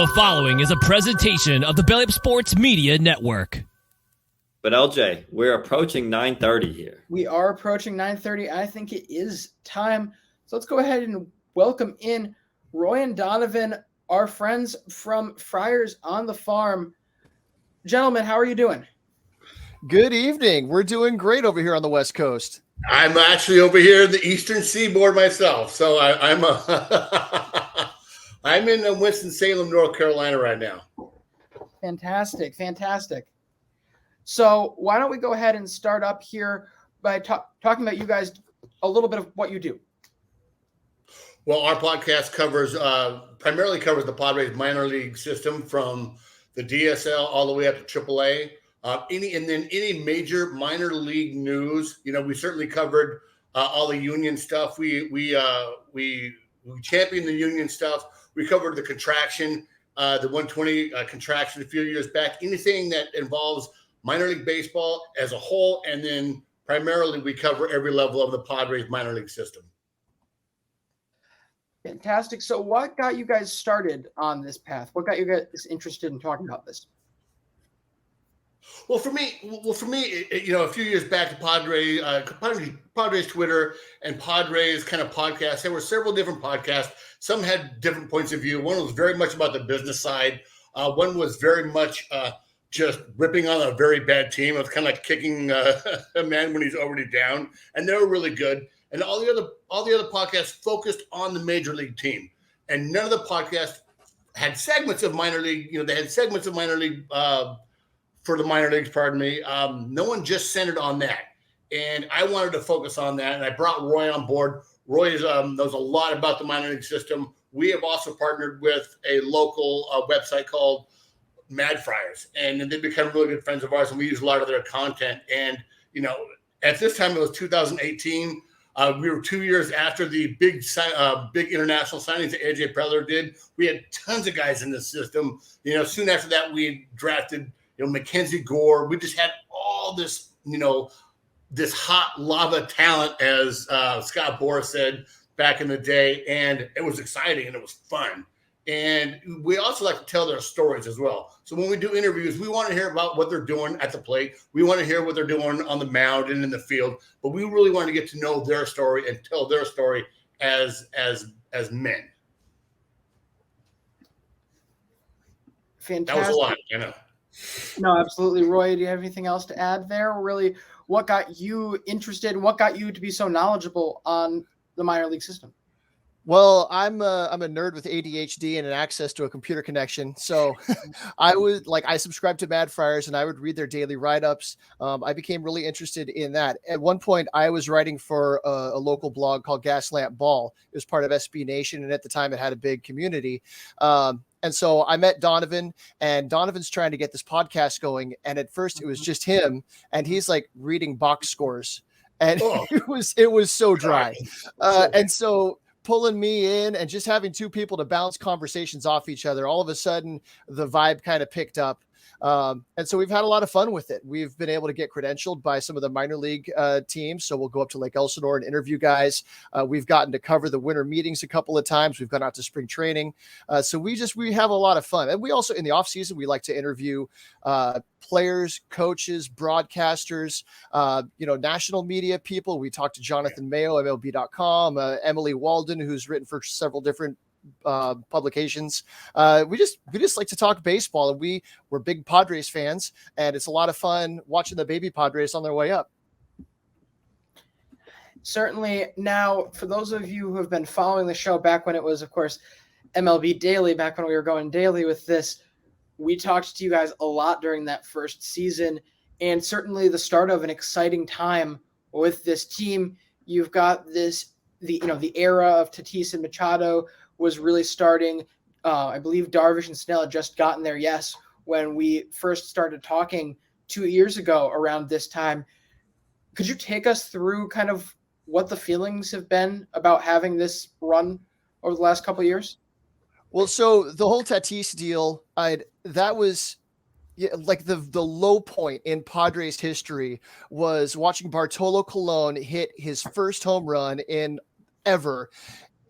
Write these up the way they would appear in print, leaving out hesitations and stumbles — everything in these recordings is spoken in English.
The following is a presentation of the Belly Up Sports Media Network. But LJ, we're approaching 9:30 here. We are approaching 9:30. I think it is time. So let's go ahead and welcome in Roy and Donavan, our friends from Friars on the Farm. Gentlemen, how are you doing? Good evening. We're doing great over here on the West Coast. I'm actually over here in the Eastern Seaboard myself. So I'm in Winston-Salem, North Carolina right now. Fantastic. So why don't we go ahead and start up here by talking about you guys, a little bit of what you do. Well, our podcast primarily covers the Padres minor league system from the DSL all the way up to AAA. Any major minor league news. You know, we certainly covered all the union stuff. We championed the union stuff. We covered the contraction, the 120 contraction a few years back. Anything that involves minor league baseball as a whole, and then primarily we cover every level of the Padres minor league system. Fantastic. So what got you guys started on this path? What got you guys interested in talking about this? Well, for me, a few years back, the Padres Twitter and Padres kind of podcasts. There were several different podcasts. Some had different points of view. One was very much about the business side. One was very much just ripping on a very bad team. It was kind of like kicking a man when he's already down, and they were really good. And all the other podcasts focused on the major league team, and none of the podcasts had segments of minor league. You know, they had segments of minor league. For the minor leagues, pardon me. No one just centered on that. And I wanted to focus on that. And I brought Roy on board. Roy knows a lot about the minor league system. We have also partnered with a local website called Mad Friars. And they become really good friends of ours. And we use a lot of their content. And, you know, at this time, it was 2018. We were 2 years after the big international signings that AJ Preller did. We had tons of guys in the system. You know, soon after that, we drafted Mackenzie Gore. We just had all this, this hot lava talent, as Scott Boras said back in the day. And it was exciting and it was fun. And we also like to tell their stories as well. So when we do interviews, we want to hear about what they're doing at the plate. We want to hear what they're doing on the mound and in the field. But we really want to get to know their story and tell their story as men. Fantastic. That was a lot, I know. No, absolutely. Roy, do you have anything else to add there? Really, what got you interested and what got you to be so knowledgeable on the minor league system? Well, I'm a nerd with ADHD and an access to a computer connection. So I subscribed to Mad Friars and I would read their daily write-ups. I became really interested in that. At one point, I was writing for a local blog called Gaslamp Ball. It was part of SB Nation. And at the time it had a big community. And so I met Donavan, and Donovan's trying to get this podcast going. And at first it was just him, and he's like reading box scores, and it was so dry. And so pulling me in and just having two people to bounce conversations off each other, all of a sudden the vibe kind of picked up. And so we've had a lot of fun with it. We've been able to get credentialed by some of the minor league teams. So we'll go up to Lake Elsinore and interview guys. We've gotten to cover the winter meetings a couple of times. We've gone out to spring training. So we have a lot of fun. And we also, in the off season, we like to interview players, coaches, broadcasters, national media people. We talked to Jonathan Mayo, MLB.com, Emily Walden, who's written for several different publications. We just like to talk baseball, and we're big Padres fans, and it's a lot of fun watching the baby Padres on their way up. Certainly. Now, for those of you who have been following the show back when it was, of course, MLB Daily, back when we were going daily with this, we talked to you guys a lot during that first season, and certainly the start of an exciting time with this team. You've got the era of Tatis and Machado was really starting. I believe Darvish and Snell had just gotten there, yes, when we first started talking 2 years ago around this time. Could you take us through kind of what the feelings have been about having this run over the last couple of years? Well, so the whole Tatis deal, that was like the low point in Padres history was watching Bartolo Colon hit his first home run in ever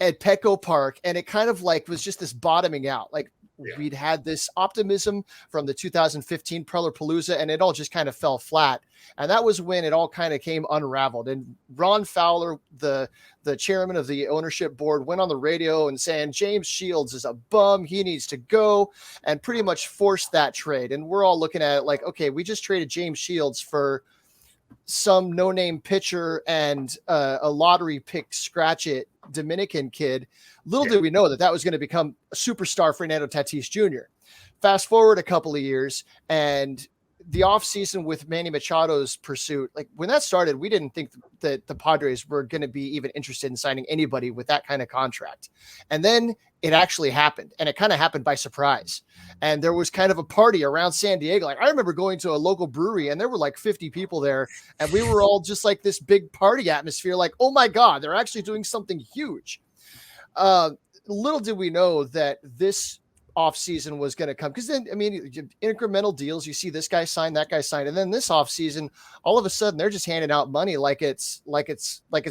at Petco Park. And it kind of like was just this bottoming out. Like we'd had this optimism from the 2015 Prellerpalooza, and it all just kind of fell flat. And that was when it all kind of came unraveled. And Ron Fowler, the chairman of the ownership board, went on the radio and saying James Shields is a bum, he needs to go, and pretty much forced that trade. And we're all looking at it like, okay, we just traded James Shields for some no-name pitcher and a lottery pick scratch it Dominican kid. Little did we know that was going to become a superstar Fernando Tatis Jr. Fast forward a couple of years, and the offseason with Manny Machado's pursuit, like when that started, we didn't think that the Padres were going to be even interested in signing anybody with that kind of contract. And then it actually happened, and it kind of happened by surprise. And there was kind of a party around San Diego. Like I remember going to a local brewery, and there were like 50 people there, and we were all just like this big party atmosphere. Like, oh my God, they're actually doing something huge. Little did we know that this offseason was going to come, because then, I mean, incremental deals, you see this guy sign, that guy sign, and then this offseason, all of a sudden they're just handing out money like it's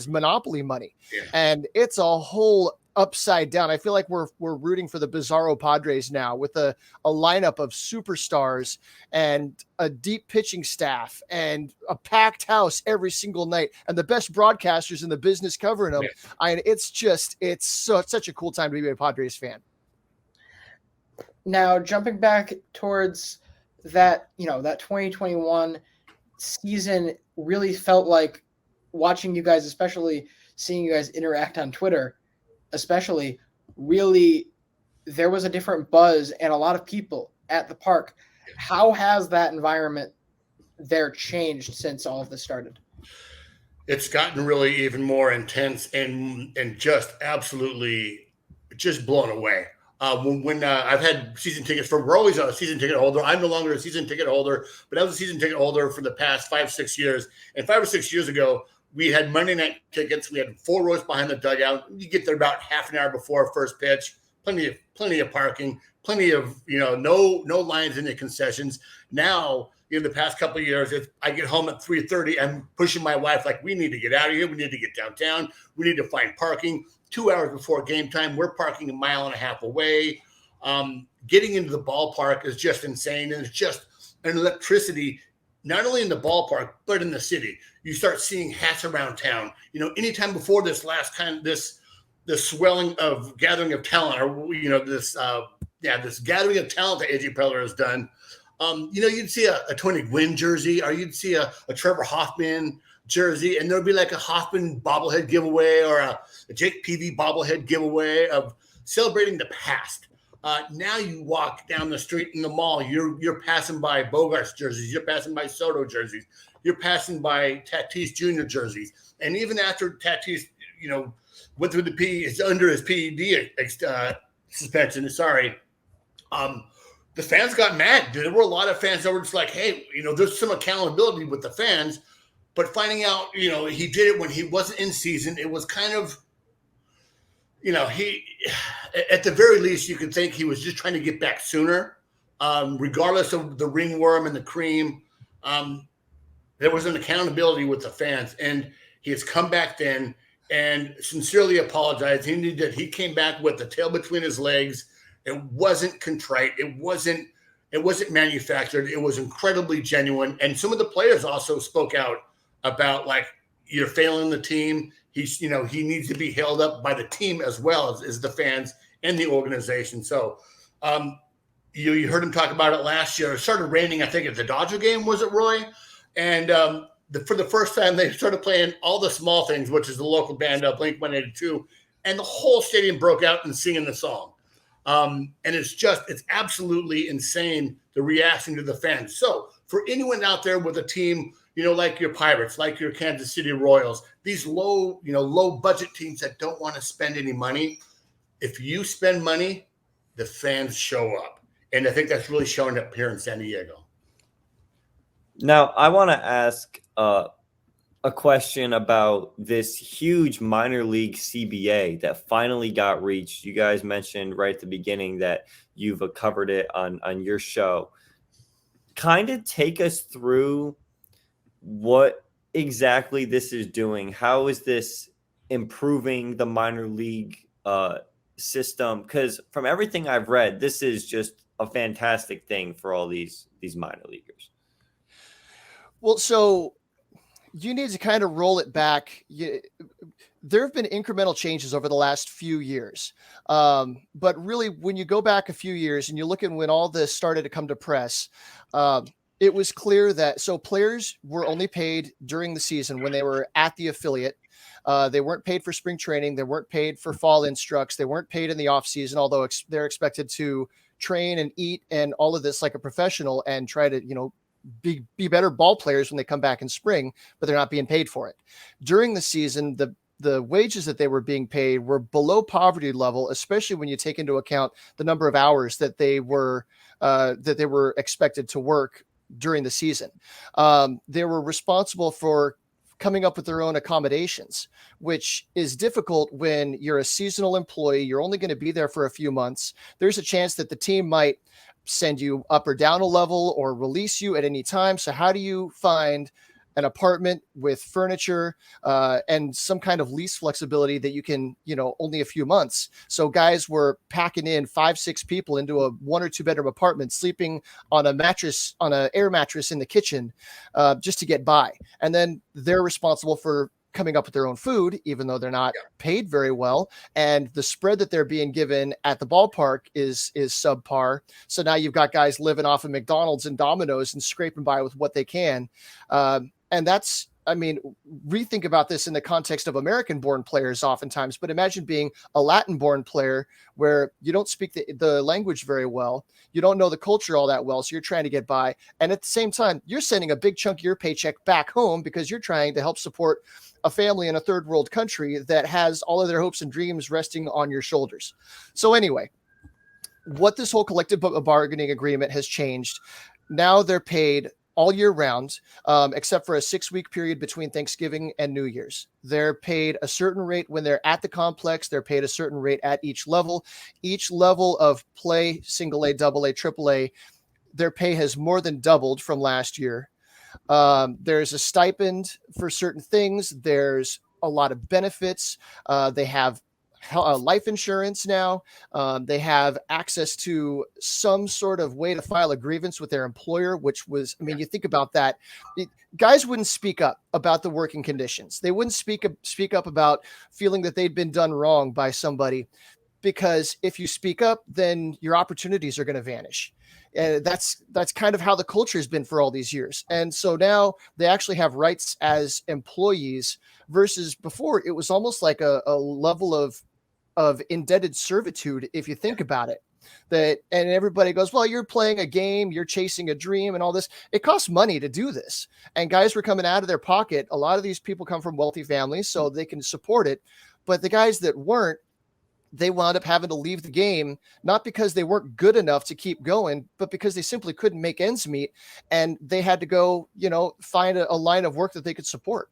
monopoly money. And it's a whole upside down. I feel like we're rooting for the Bizarro Padres now, with a lineup of superstars and a deep pitching staff and a packed house every single night and the best broadcasters in the business covering them. It's such a cool time to be a Padres fan. Now, jumping back towards that, that 2021 season really felt like watching you guys, especially seeing you guys interact on Twitter, especially, really, there was a different buzz and a lot of people at the park. How has that environment there changed since all of this started? It's gotten really even more intense and just absolutely just blown away. When I've had season tickets we're always a season ticket holder. I'm no longer a season ticket holder, but I was a season ticket holder for the past 5-6 years. And 5 or 6 years ago, we had Monday night tickets. We had 4 rows behind the dugout. You get there about half an hour before first pitch. Plenty of parking. Plenty of no lines in the concessions. Now, the past couple of years, I get home at 3:30. I'm pushing my wife like, we need to get out of here. We need to get downtown. We need to find parking. 2 hours before game time, we're parking 1.5 miles away. Getting into the ballpark is just insane. And it's just an electricity, not only in the ballpark, but in the city. You start seeing hats around town. Anytime before this last time, this swelling of gathering of talent, or, this gathering of talent that AJ Preller has done, you'd see a Tony Gwynn jersey, or you'd see a Trevor Hoffman jersey, and there'd be like a Hoffman bobblehead giveaway or a Jake Peavy bobblehead giveaway of celebrating the past. Now you walk down the street in the mall, you're passing by Bogarts jerseys, you're passing by Soto jerseys, you're passing by Tatis Jr. jerseys. And even after Tatis, went through is under his PED suspension, the fans got mad. There were a lot of fans that were just like, hey, there's some accountability with the fans. But finding out, he did it when he wasn't in season, it was kind of, he, at the very least, you could think he was just trying to get back sooner, regardless of the ringworm and the cream. There was an accountability with the fans, and he has come back then and sincerely apologized. He came back with the tail between his legs. It wasn't contrite. It wasn't manufactured. It was incredibly genuine. And some of the players also spoke out about, like, you're failing the team. He needs to be held up by the team as well as the fans and the organization. So you heard him talk about it last year. It started raining, I think, at the Dodger game, was it, Roy? And for the first time, they started playing All the Small Things, which is the local band, Blink-182, and the whole stadium broke out and singing the song. And it's absolutely insane, the reaction to the fans. So for anyone out there with a team, like your Pirates, like your Kansas City Royals, these low budget teams that don't want to spend any money, if you spend money, the fans show up. And I think that's really showing up here in San Diego. Now, I want to ask a question about this huge minor league CBA that finally got reached. You guys mentioned right at the beginning that you've covered it on your show. Kind of take us through what exactly this is doing. How is this improving the minor league system? Because from everything I've read, this is just a fantastic thing for all these minor leaguers. Well, so you need to kind of roll it back. There have been incremental changes over the last few years. But really, when you go back a few years and you look at when all this started to come to press, it was clear that players were only paid during the season when they were at the affiliate. They weren't paid for spring training. They weren't paid for fall instructs. They weren't paid in the off season, although they're expected to train and eat and all of this like a professional and try to, be better ball players when they come back in spring, but they're not being paid for it. During the season, the wages that they were being paid were below poverty level, especially when you take into account the number of hours that they were expected to work during the season. They were responsible for coming up with their own accommodations, which is difficult when you're a seasonal employee. You're only going to be there for a few months. There's a chance that the team might send you up or down a level or release you at any time. So how do you find an apartment with furniture and some kind of lease flexibility that you can, only a few months. So guys were packing in 5-6 people into a 1 or 2 bedroom apartment, sleeping on a mattress, on an air mattress in the kitchen just to get by. And then they're responsible for coming up with their own food, even though they're not paid very well. And the spread that they're being given at the ballpark is subpar. So now you've got guys living off of McDonald's and Domino's and scraping by with what they can. And that's, rethink about this in the context of American-born players oftentimes, but imagine being a Latin-born player where you don't speak the language very well. You don't know the culture all that well, so you're trying to get by. And at the same time, you're sending a big chunk of your paycheck back home because you're trying to help support a family in a third world country that has all of their hopes and dreams resting on your shoulders. So anyway, what this whole collective bargaining agreement has changed. Now they're paid all year round, except for a 6-week period between Thanksgiving and New Year's. They're paid a certain rate when they're at the complex. They're paid a certain rate at each level. Each level of play, single A, double A, triple A, their pay has more than doubled from last year. There's a stipend for certain things. There's a lot of benefits. They have life insurance now. They have access to some sort of way to file a grievance with their employer, which was, you think about that. Guys wouldn't speak up about the working conditions. They wouldn't speak up about feeling that they'd been done wrong by somebody, because if you speak up, then your opportunities are going to vanish. And that's kind of how the culture has been for all these years. And so now they actually have rights as employees versus before it was almost like a level of indebted servitude, if you think about it. And everybody goes, well, you're playing a game, you're chasing a dream and all this. It costs money to do this. And guys were coming out of their pocket. A lot of these people come from wealthy families, so they can support it. But the guys that weren't, they wound up having to leave the game, not because they weren't good enough to keep going, but because they simply couldn't make ends meet. And they had to go, find a line of work that they could support.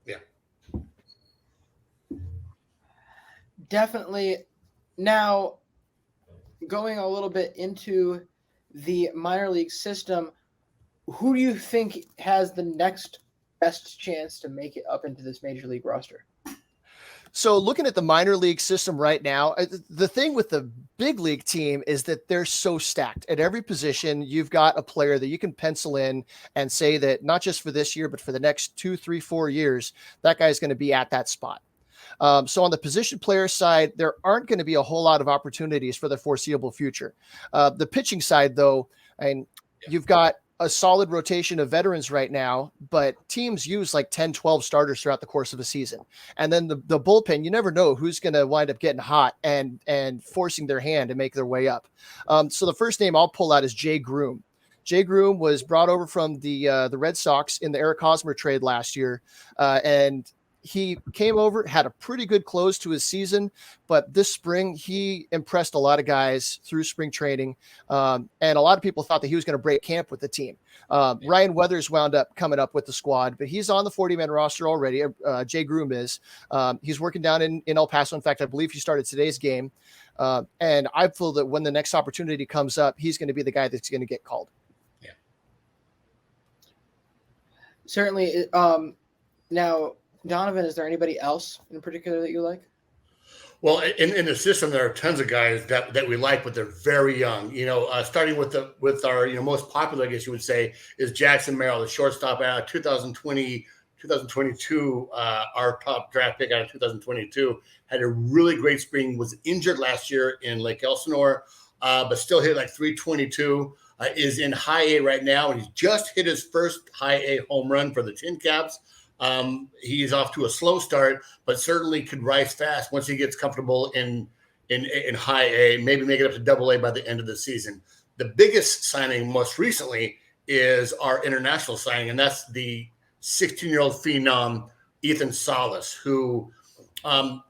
Yeah. Definitely. Now, going a little bit into the minor league system, who do you think has the next best chance to make it up into this major league roster? So looking at the minor league system right now, the thing with the big league team is that they're so stacked at every position. You've got a player that you can pencil in and say that not just for this year, but for the next 2, 3, 4 years, that guy's going to be at that spot. So on the position player side, there aren't going to be a whole lot of opportunities for the foreseeable future. The pitching side, though, you've got a solid rotation of veterans right now, but teams use like 10, 12 starters throughout the course of a season. And then the bullpen, you never know who's going to wind up getting hot and forcing their hand to make their way up. So the first name I'll pull out is Jay Groom. Jay Groom was brought over from the Red Sox in the Eric Hosmer trade last year. And he came over, had a pretty good close to his season, but this spring he impressed a lot of guys through spring training. And a lot of people thought that he was going to break camp with the team. Ryan Weathers wound up coming up with the squad, but he's on the 40-man roster already. Jay Groom is. He's working down in El Paso. In fact, I believe he started today's game. And I feel that when the next opportunity comes up, he's going to be the guy that's going to get called. Yeah. Certainly. Now, Donovan, is there anybody else in particular that you like? Well, in the system, there are tons of guys that we like, but they're very young. Starting with our most popular, I guess you would say, is Jackson Merrill, the shortstop out of 2022. Our top draft pick out of 2022 had a really great spring. Was injured last year in Lake Elsinore, but still hit like 322. Is in high A right now, and he's just hit his first high A home run for the Tin Caps. He's off to a slow start, but certainly could rise fast once he gets comfortable in high A, maybe make it up to double A by the end of the season. The biggest signing most recently is our international signing, and that's the 16-year-old phenom, Ethan Salas, who,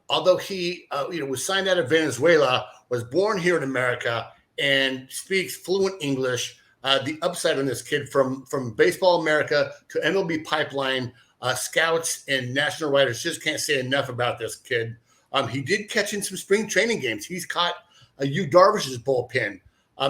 although he was signed out of Venezuela, was born here in America and speaks fluent English. The upside on this kid from Baseball America to MLB Pipeline, scouts and national writers just can't say enough about this kid. He did catch in some spring training games. He's caught Yu Darvish's bullpen.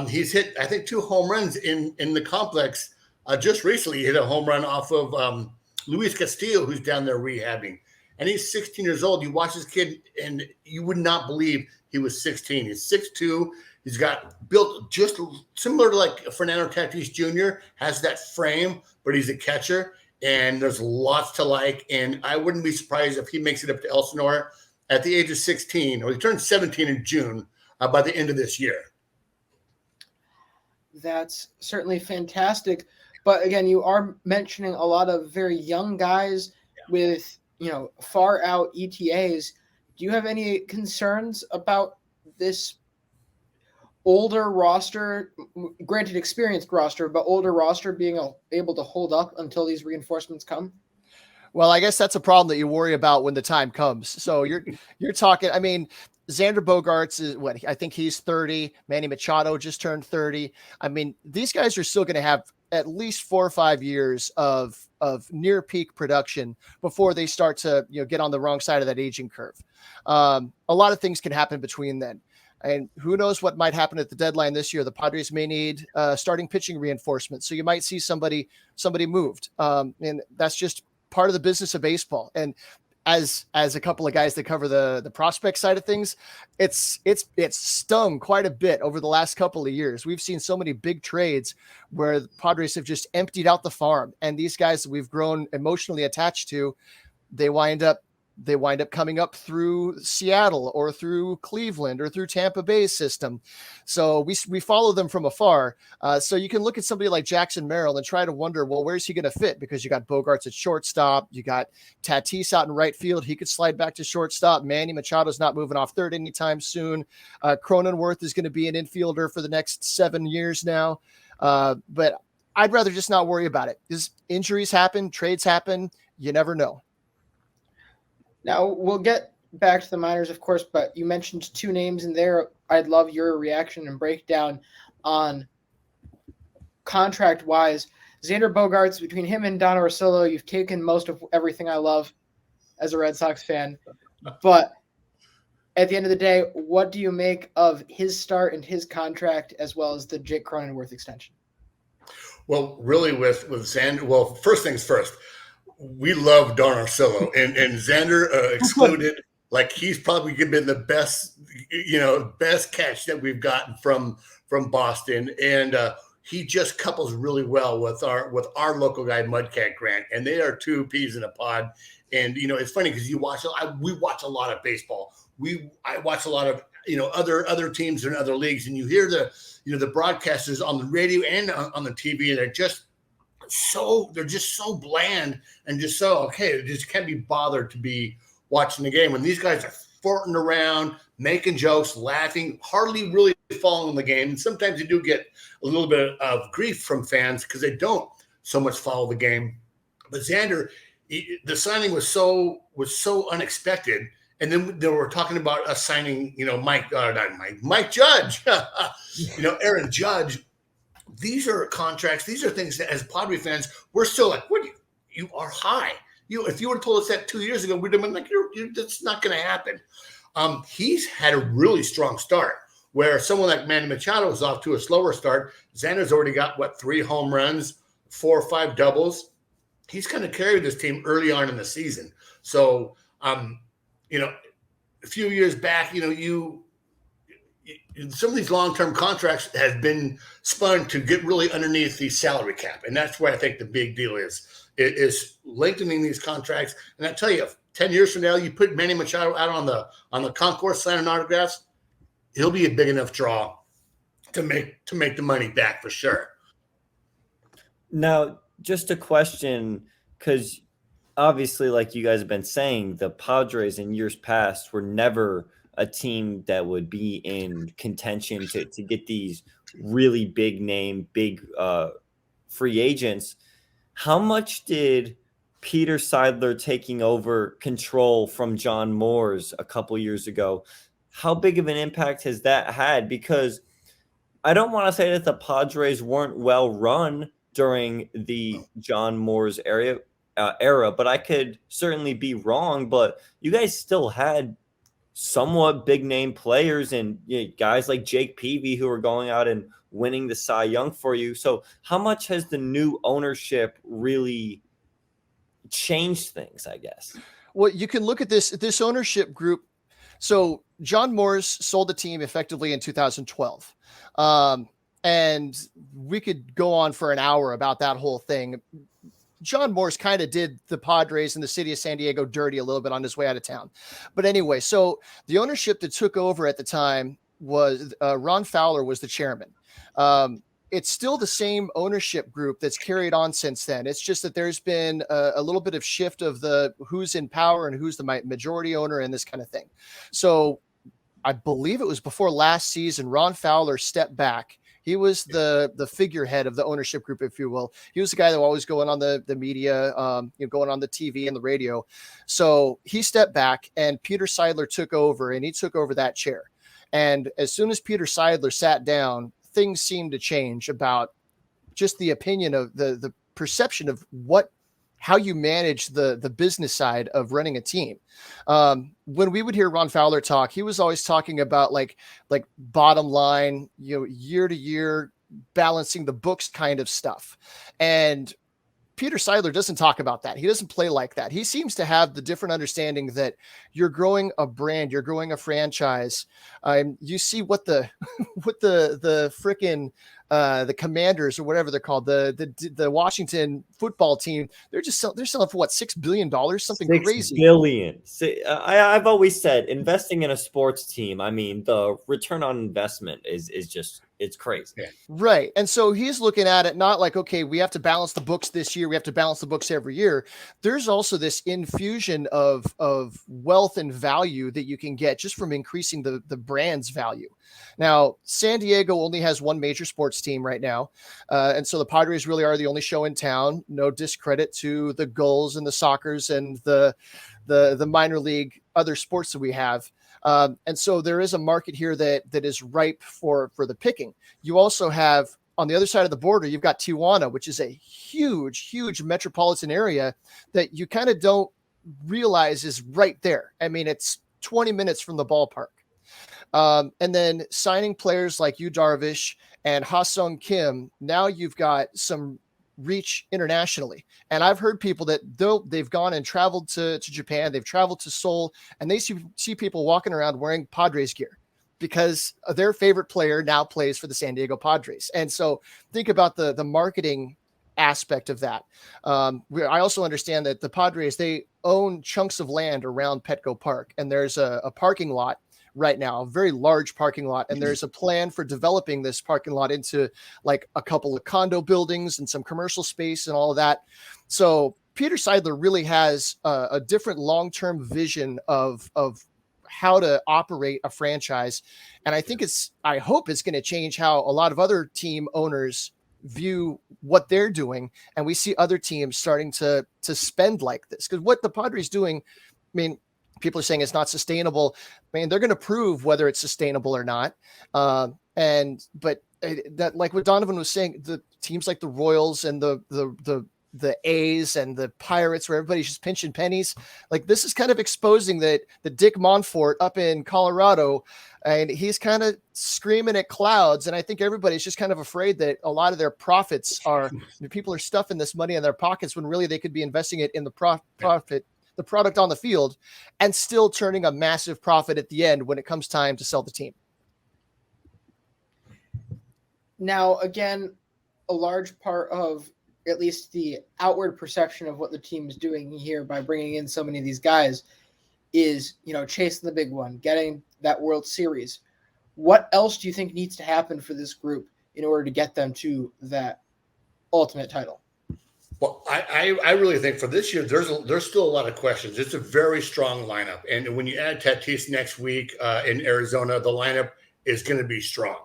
He's hit, I think, 2 home runs in the complex. Just recently, he hit a home run off of Luis Castillo, who's down there rehabbing. And he's 16 years old. You watch this kid, and you would not believe he was 16. He's 6'2". He's got built just similar to like Fernando Tatis Jr., has that frame, but he's a catcher. And there's lots to like. And I wouldn't be surprised if he makes it up to Elsinore at the age of 16, or he turns 17 in June by the end of this year. That's certainly fantastic. But again, you are mentioning a lot of very young guys with, far out ETAs. Do you have any concerns about this older roster, granted experienced roster, but older roster being able to hold up until these reinforcements come? Well, I guess that's a problem that you worry about when the time comes. So you're talking, I mean, Xander Bogaerts is what, I think he's 30. Manny Machado just turned 30. I mean, these guys are still going to have at least 4 or 5 years of near peak production before they start to, get on the wrong side of that aging curve. A lot of things can happen between then. And who knows what might happen at the deadline this year. The Padres may need starting pitching reinforcement. So you might see somebody moved. And that's just part of the business of baseball. And as a couple of guys that cover the prospect side of things, it's stung quite a bit over the last couple of years. We've seen so many big trades where the Padres have just emptied out the farm. And these guys that we've grown emotionally attached to, they wind up coming up through Seattle or through Cleveland or through Tampa Bay's system. So we follow them from afar. So you can look at somebody like Jackson Merrill and try to wonder, well, where's he going to fit? Because you got Bogaerts at shortstop. You got Tatis out in right field. He could slide back to shortstop. Manny Machado's not moving off third anytime soon. Cronenworth is going to be an infielder for the next 7 years now. But I'd rather just not worry about it. Because injuries happen, trades happen. You never know. Now, we'll get back to the minors, of course, but you mentioned 2 names in there. I'd love your reaction and breakdown on contract-wise. Xander Bogaerts, between him and Don Orsillo, you've taken most of everything I love as a Red Sox fan. But at the end of the day, what do you make of his start and his contract as well as the Jake Cronenworth extension? Well, really with Xander, well, first things first. We love Don Orsillo and Xander excluded. Like he's probably been the best catch that we've gotten from Boston, and he just couples really well with our local guy Mudcat Grant, and they are 2 peas in a pod. And it's funny because we watch a lot of baseball. I watch a lot of other teams in other leagues, and you hear the broadcasters on the radio and on the TV, and they're just so bland and just so okay. They just can't be bothered to be watching the game when these guys are farting around, making jokes, laughing, hardly really following the game. And sometimes you do get a little bit of grief from fans because they don't so much follow the game. But Xander, the signing was so unexpected. And then they were talking about us signing, Mike Judge, Aaron Judge. These are contracts. These are things that, as Padre fans, we're still like, "What? You are high. If you would have told us that 2 years ago, we'd have been like, that's not going to happen." He's had a really strong start. Where someone like Manny Machado is off to a slower start. Xander's already got 3 home runs, 4 or 5 doubles. He's kind of carried this team early on in the season. So, a few years back, some of these long-term contracts has been spun to get really underneath the salary cap, and that's where I think the big deal is lengthening these contracts. And I tell you, 10 years from now, you put Manny Machado out on the concourse signing autographs, he'll be a big enough draw to make the money back for sure. Now, just a question, because obviously, like you guys have been saying, the Padres in years past were never a team that would be in contention to get these really big name, big free agents. How much did Peter Seidler taking over control from John Moores a couple years ago, how big of an impact has that had? Because I don't want to say that the Padres weren't well run during the John Moores era, but I could certainly be wrong. But you guys still had somewhat big name players and guys like Jake Peavy who are going out and winning the Cy Young for you. So how much has the new ownership really changed things, I guess? Well, you can look at this ownership group. So John Moores sold the team effectively in 2012. And we could go on for an hour about that whole thing. John Moores kind of did the Padres and the city of San Diego dirty a little bit on his way out of town. But anyway, so the ownership that took over at the time was Ron Fowler was the chairman. It's still the same ownership group that's carried on since then. It's just that there's been a little bit of shift of the who's in power and who's the majority owner and this kind of thing. So I believe it was before last season, Ron Fowler stepped back. He was the figurehead of the ownership group, if you will. He was the guy that was always going on the media, going on the TV and the radio. So he stepped back and Peter Seidler took over, and he took over that chair. And as soon as Peter Seidler sat down, things seemed to change about just the opinion of the perception of how you manage the business side of running a team. When we would hear Ron Fowler talk, he was always talking about like bottom line, year to year, balancing the books kind of stuff. And Peter Seidler doesn't talk about that. He doesn't play like that. He seems to have the different understanding that you're growing a brand, you're growing a franchise. You see what the frickin' the Commanders or whatever they're called, the Washington football team, they're selling for what, $6 billion, something crazy. $6 billion. I've always said investing in a sports team, I mean, the return on investment is just, it's crazy. Yeah. Right. And so he's looking at it not like, okay, we have to balance the books this year, we have to balance the books every year. There's also this infusion of wealth and value that you can get just from increasing the brand's value. Now, San Diego only has one major sports team right now. And so the Padres really are the only show in town. No discredit to the Gulls and the Sockers and the minor league other sports that we have. And so there is a market here that is ripe for the picking. You also have on the other side of the border, you've got Tijuana, which is a huge, huge metropolitan area that you kind of don't realize is right there. I mean, it's 20 minutes from the ballpark. And then signing players like Yu Darvish and Ha-Sung Kim, now you've got some reach internationally. And I've heard people that they've gone and traveled to Japan, they've traveled to Seoul, and they see people walking around wearing Padres gear because their favorite player now plays for the San Diego Padres. And so think about the marketing aspect of that. I also understand that the Padres, they own chunks of land around Petco Park, and there's a parking lot right now, a very large parking lot. And there's a plan for developing this parking lot into like a couple of condo buildings and some commercial space and all of that. So Peter Seidler really has a different long-term vision of how to operate a franchise. And I hope it's going to change how a lot of other team owners view what they're doing. And we see other teams starting to spend like this, because what the Padres doing, I mean, people are saying it's not sustainable. I mean, they're going to prove whether it's sustainable or not. But that, like what Donovan was saying, the teams like the Royals and the A's and the Pirates, where everybody's just pinching pennies, like this is kind of exposing that the Dick Monfort up in Colorado, and he's kind of screaming at clouds. And I think everybody's just kind of afraid that a lot of their profits people are stuffing this money in their pockets when really they could be investing it in the profit the product on the field and still turning a massive profit at the end when it comes time to sell the team. Now, again, a large part of at least the outward perception of what the team is doing here by bringing in so many of these guys is, chasing the big one, getting that World Series. What else do you think needs to happen for this group in order to get them to that ultimate title? Well, I really think for this year, there's still a lot of questions. It's a very strong lineup. And when you add Tatis next week in Arizona, the lineup is going to be strong.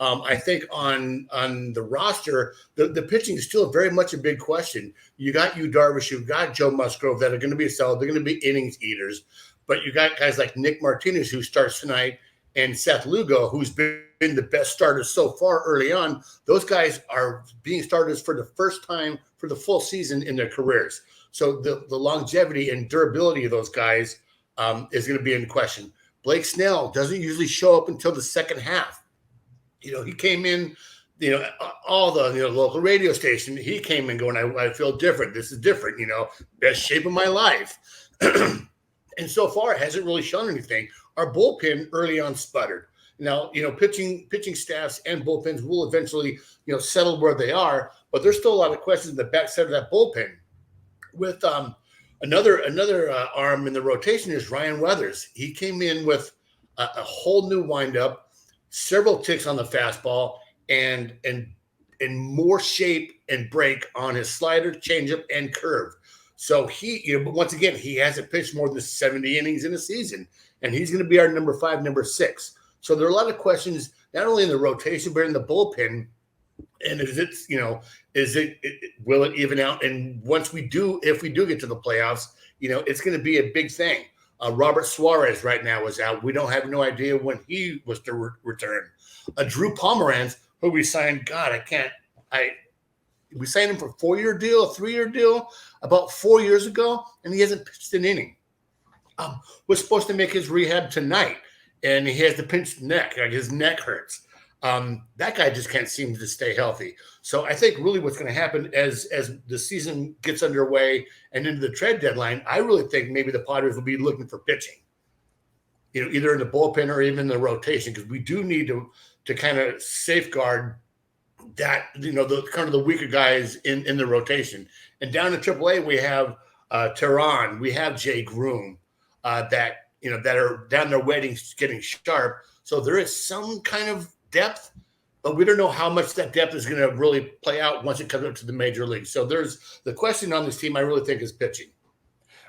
I think on the roster, the pitching is still very much a big question. You got Yu Darvish, you've got Joe Musgrove that are going to be solid. They're going to be innings eaters. But you got guys like Nick Martinez, who starts tonight, and Seth Lugo, who's been the best starters so far early on. Those guys are being starters for the first time for the full season in their careers. So the longevity and durability of those guys is going to be in question. Blake Snell doesn't usually show up until the second half. He came in, all the local radio station, he came in going, I feel different. This is different, best shape of my life. And so far, it hasn't really shown anything. Our bullpen early on sputtered. Now, pitching staffs and bullpens will eventually, settle where they are, but there's still a lot of questions in the backside of that bullpen. With another arm in the rotation is Ryan Weathers. He came in with a whole new windup, several ticks on the fastball, and more shape and break on his slider, changeup, and curve. So once again, he hasn't pitched more than 70 innings in a season, and he's going to be our number 5, number 6. So there are a lot of questions, not only in the rotation, but in the bullpen. And will it even out? And if we do get to the playoffs, it's going to be a big thing. Robert Suarez right now is out. We don't have no idea when he was to return. Drew Pomeranz, who we signed, we signed him for a 4-year deal, a 3-year deal about 4 years ago, and he hasn't pitched an inning. We're supposed to make his rehab tonight, and he has the pinched neck. Like his neck hurts. That guy just can't seem to stay healthy. So I think really what's going to happen as the season gets underway and into the trade deadline, I really think maybe the Padres will be looking for pitching, either in the bullpen or even in the rotation, because we do need to kind of safeguard that, the kind of the weaker guys in the rotation. And down in AAA, we have Tehran, we have Jay Groom that are down there waiting, getting sharp. So there is some kind of depth, but we don't know how much that depth is going to really play out once it comes up to the major league. So there's the question on this team, I really think, is pitching.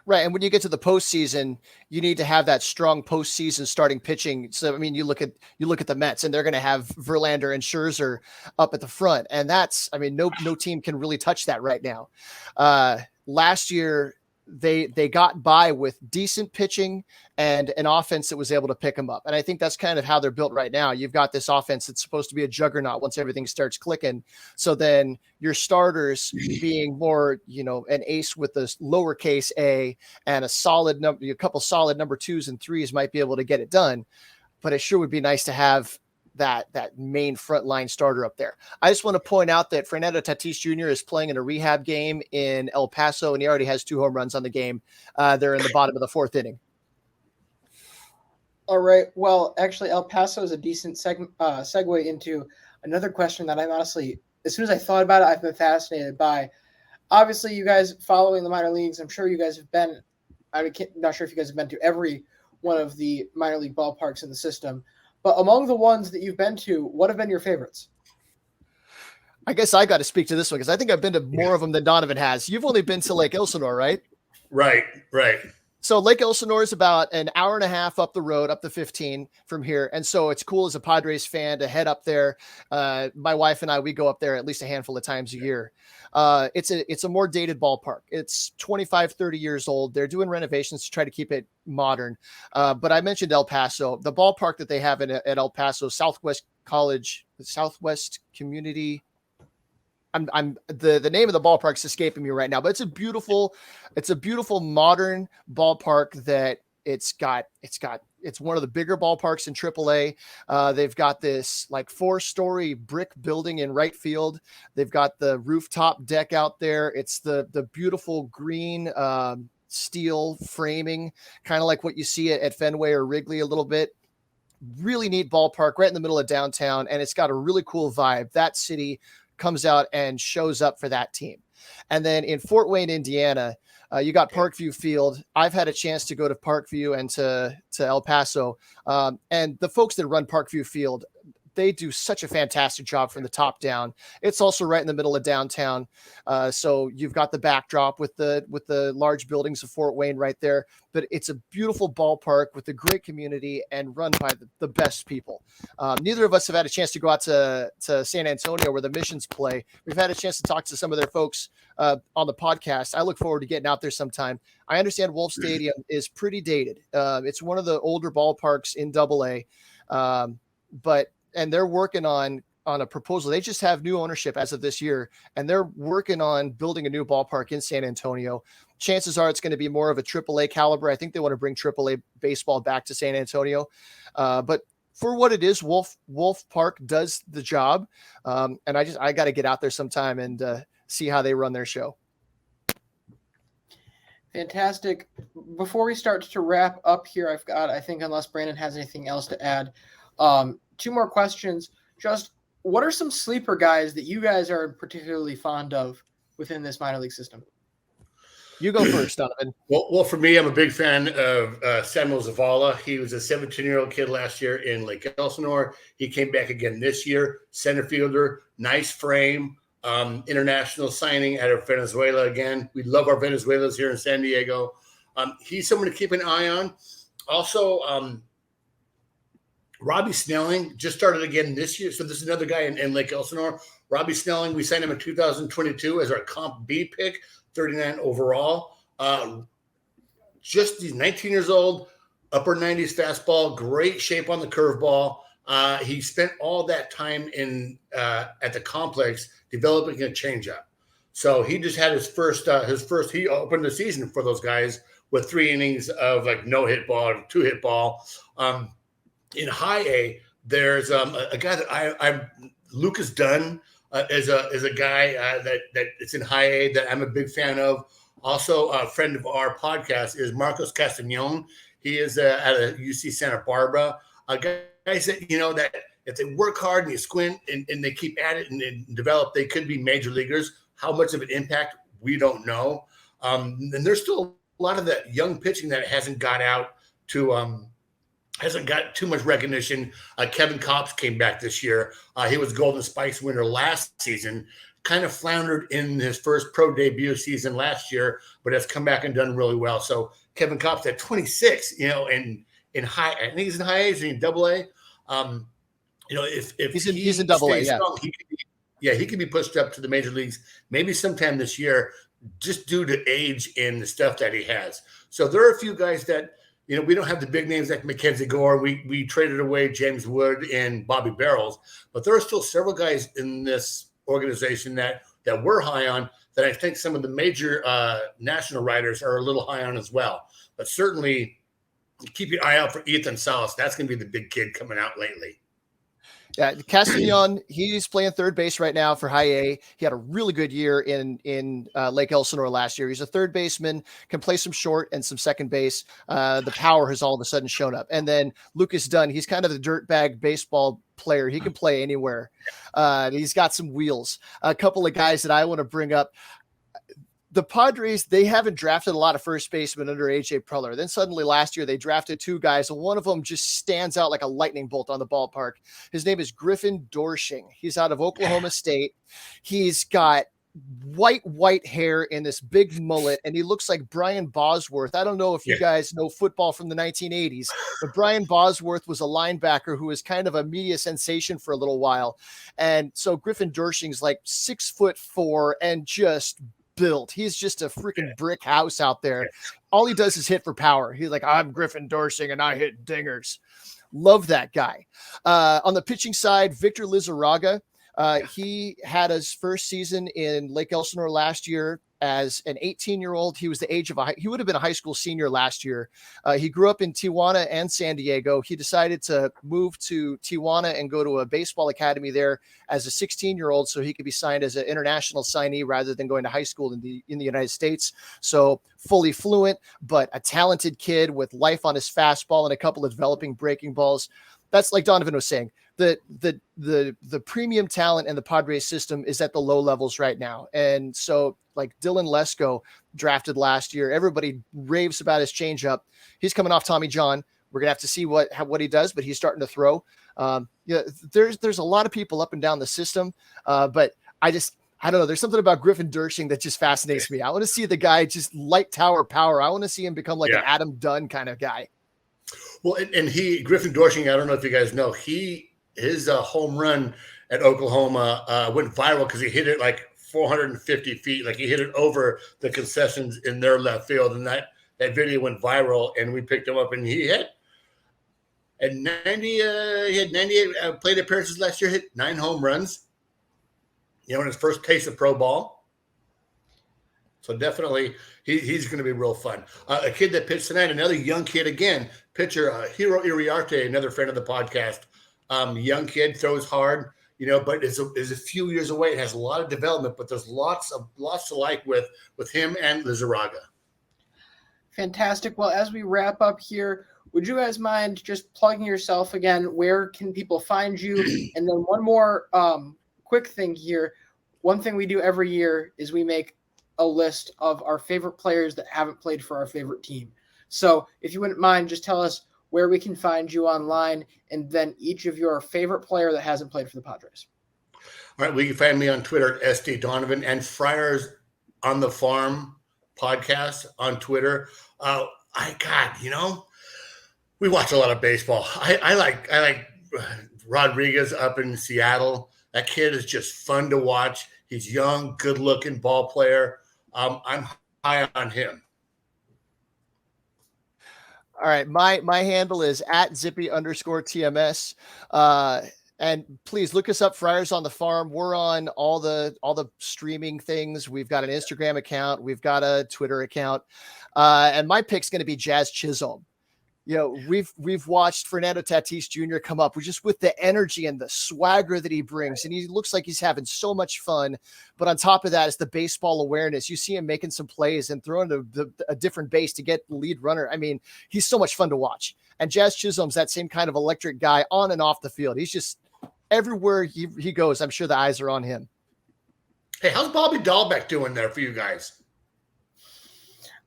Right. And when you get to the postseason, you need to have that strong postseason starting pitching. So, you look at the Mets, and they're going to have Verlander and Scherzer up at the front. And that's, no team can really touch that right now. Last year, they got by with decent pitching and an offense that was able to pick them up. And I think that's kind of how they're built right now. You've got this offense that's supposed to be a juggernaut once everything starts clicking. So then your starters being more, an ace with a lowercase a and a couple solid number 2s and 3s might be able to get it done. But it sure would be nice to have that main frontline starter up there. I just want to point out that Fernando Tatis Jr. is playing in a rehab game in El Paso, and he already has 2 home runs on the game. They're in the bottom of the 4th inning. All right. Well, actually, El Paso is a decent segue into another question that I'm honestly, as soon as I thought about it, I've been fascinated by. Obviously, you guys following the minor leagues, I'm sure you guys have been, I'm not sure if you guys have been to every one of the minor league ballparks in the system. But among the ones that you've been to, what have been your favorites? I guess I got to speak to this one because I think I've been to more of them than Donovan has. You've only been to Lake Elsinore, right? Right. So Lake Elsinore is about an hour and a half up the road, up the 15 from here. And so it's cool as a Padres fan to head up there. My wife and I, we go up there at least a handful of times a year. It's a more dated ballpark. It's 25, 30 years old. They're doing renovations to try to keep it modern. But I mentioned El Paso, the ballpark that they have at El Paso, Southwest Community. The name of the ballpark's escaping me right now, but it's a beautiful modern ballpark that it's one of the bigger ballparks in AAA. They've got this 4-story brick building in right field. They've got the rooftop deck out there. It's the beautiful green steel framing, kind of like what you see at Fenway or Wrigley a little bit. Really neat ballpark right in the middle of downtown, and it's got a really cool vibe. That city comes out and shows up for that team. And then in Fort Wayne, Indiana, you got Parkview Field. I've had a chance to go to Parkview and to El Paso, and the folks that run Parkview Field, they do such a fantastic job from the top down. It's also right in the middle of downtown. So you've got the backdrop with the large buildings of Fort Wayne right there, but it's a beautiful ballpark with a great community and run by the best people. Neither of us have had a chance to go out to San Antonio where the Missions play. We've had a chance to talk to some of their folks on the podcast. I look forward to getting out there sometime. I understand Wolf Stadium is pretty dated. It's one of the older ballparks in AA, and they're working on a proposal. They just have new ownership as of this year, and they're working on building a new ballpark in San Antonio. Chances are it's going to be more of a AAA caliber. I think they want to bring AAA baseball back to San Antonio. But for what it is, Wolf Park does the job. And I got to get out there sometime and see how they run their show. Fantastic. Before we start to wrap up here, I think unless Brandon has anything else to add, 2 more questions. Just what are some sleeper guys that you guys are particularly fond of within this minor league system? You go first, Donovan. Well, for me, I'm a big fan of Samuel Zavala. He was a 17-year-old kid last year in Lake Elsinore. He came back again this year. Center fielder, nice frame, international signing out of Venezuela again. We love our Venezuelans here in San Diego. He's someone to keep an eye on. Also, Robbie Snelling just started again this year. So this is another guy in Lake Elsinore. Robbie Snelling, we signed him in 2022 as our Comp B pick, 39 overall. He's 19 years old, upper 90s fastball, great shape on the curveball. He spent all that time at the complex developing a changeup. So he just had his first, he opened the season for those guys with 3 innings of like no hit ball, 2 hit ball. In high A, there's a guy that Lucas Dunn is a guy that it's in high A that I'm a big fan of. Also, a friend of our podcast is Marcos Castañon. He is at a UC Santa Barbara. A guy that that if they work hard and they squint and they keep at it and develop, they could be major leaguers. How much of an impact we don't know. And there's still a lot of that young pitching that hasn't got out to. Hasn't got too much recognition. Kevin Kopps came back this year. He was Golden Spikes winner last season. Kind of floundered in his first pro debut season last year, but has come back and done really well. So Kevin Kopps at 26, in high, I think he's in high A, he's in double A. If he's in double A, strong, he could be pushed up to the major leagues maybe sometime this year, just due to age and the stuff that he has. So there are a few guys that. We don't have the big names like Mackenzie Gore. We traded away James Wood and Bobby Barrels, but there are still several guys in this organization that we're high on that I think some of the major national writers are a little high on as well. But certainly keep your eye out for Ethan Salas. That's going to be the big kid coming out lately. Yeah, Castañon, he's playing third base right now for high A. He had a really good year in Lake Elsinore last year. He's a third baseman, can play some short and some second base. The power has all of a sudden shown up. And then Lucas Dunn, he's kind of the dirtbag baseball player. He can play anywhere. He's got some wheels. A couple of guys that I want to bring up. The Padres, they haven't drafted a lot of first basemen under AJ Preller. Then suddenly last year they drafted 2 guys, and one of them just stands out like a lightning bolt on the ballpark. His name is Griffin Doersching. He's out of Oklahoma State. He's got white hair and this big mullet, and he looks like Brian Bosworth. I don't know if you guys know football from the 1980s, but Brian Bosworth was a linebacker who was kind of a media sensation for a little while. And so Griffin Doersching's like 6'4" and just built. He's just a freaking brick house out there. All he does is hit for power. He's like, I'm Griffin Doersching and I hit dingers. Love that guy. On the pitching side, Victor Lizarraga, he had his first season in Lake Elsinore last year. as an 18-year-old. He was the age of he would have been a high school senior last year. He grew up in Tijuana and San Diego. He decided to move to Tijuana and go to a baseball academy there as a 16-year-old so he could be signed as an international signee rather than going to high school in the United States. So fully fluent, but a talented kid with life on his fastball and a couple of developing breaking balls. That's like Donovan was saying. The premium talent in the Padres system is at the low levels right now. And so like Dylan Lesko drafted last year, everybody raves about his changeup. He's coming off Tommy John. We're gonna have to see what he does, but he's starting to throw. There's a lot of people up and down the system, but I don't know. There's something about Griffin Dershing that just fascinates me. I want to see the guy just light tower power. I want to see him become like an Adam Dunn kind of guy. Well, and Griffin Dorsing, I don't know if you guys know, his home run at Oklahoma went viral because he hit it like 450 feet. Like he hit it over the concessions in their left field. And that video went viral and we picked him up and he had 98 plate appearances last year, hit 9 home runs, in his first taste of pro ball. So definitely he's going to be real fun. A kid that pitched tonight, another young kid again, pitcher Hiro Iriarte, another friend of the podcast. Young kid, throws hard, but is a few years away. It has a lot of development, but there's lots to like with him and Lizarraga. Fantastic. Well, as we wrap up here, would you guys mind just plugging yourself again? Where can people find you? And then one more quick thing here. One thing we do every year is we make a list of our favorite players that haven't played for our favorite team. So if you wouldn't mind, just tell us where we can find you online, and then each of your favorite player that hasn't played for the Padres. All right, well, you can find me on Twitter, SD Donovan, and Friars on the Farm podcast on Twitter. We watch a lot of baseball. I like Rodriguez up in Seattle. That kid is just fun to watch. He's young, good-looking ball player. I'm high on him. All right. My handle is @zippy_TMS. And please look us up, Friars on the Farm. We're on all the streaming things. We've got an Instagram account. We've got a Twitter account. And my pick's going to be Jazz Chisholm. We've watched Fernando Tatis Jr. come up with the energy and the swagger that he brings. And he looks like he's having so much fun. But on top of that, it's the baseball awareness. You see him making some plays and throwing a different base to get the lead runner. I mean, he's so much fun to watch. And Jazz Chisholm's that same kind of electric guy on and off the field. He's just everywhere he goes. I'm sure the eyes are on him. Hey, how's Bobby Dahlbeck doing there for you guys?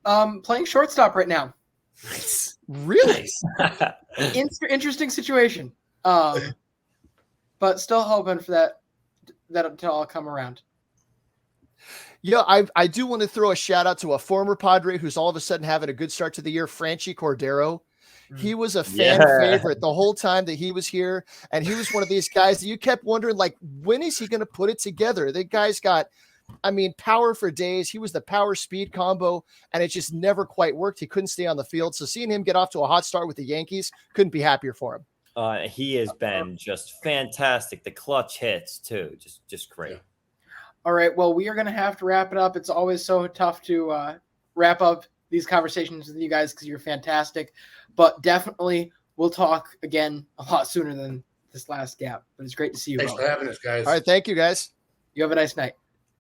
Playing shortstop right now. Nice. Really? Interesting situation. But still hoping for that to all come around. I do want to throw a shout out to a former Padre who's all of a sudden having a good start to the year, Franchi Cordero. He was a fan favorite the whole time that he was here. And he was one of these guys that you kept wondering, like, when is he going to put it together? The guy's got, power for days. He was the power speed combo, and it just never quite worked. He couldn't stay on the field. So seeing him get off to a hot start with the Yankees, couldn't be happier for him. He has been just fantastic. The clutch hits too, just great. Yeah. All right. Well, we are going to have to wrap it up. It's always so tough to wrap up these conversations with you guys because you're fantastic. But definitely we'll talk again a lot sooner than this last gap. But it's great to see you. Thanks for having us, guys. All right. Thank you, guys. You have a nice night.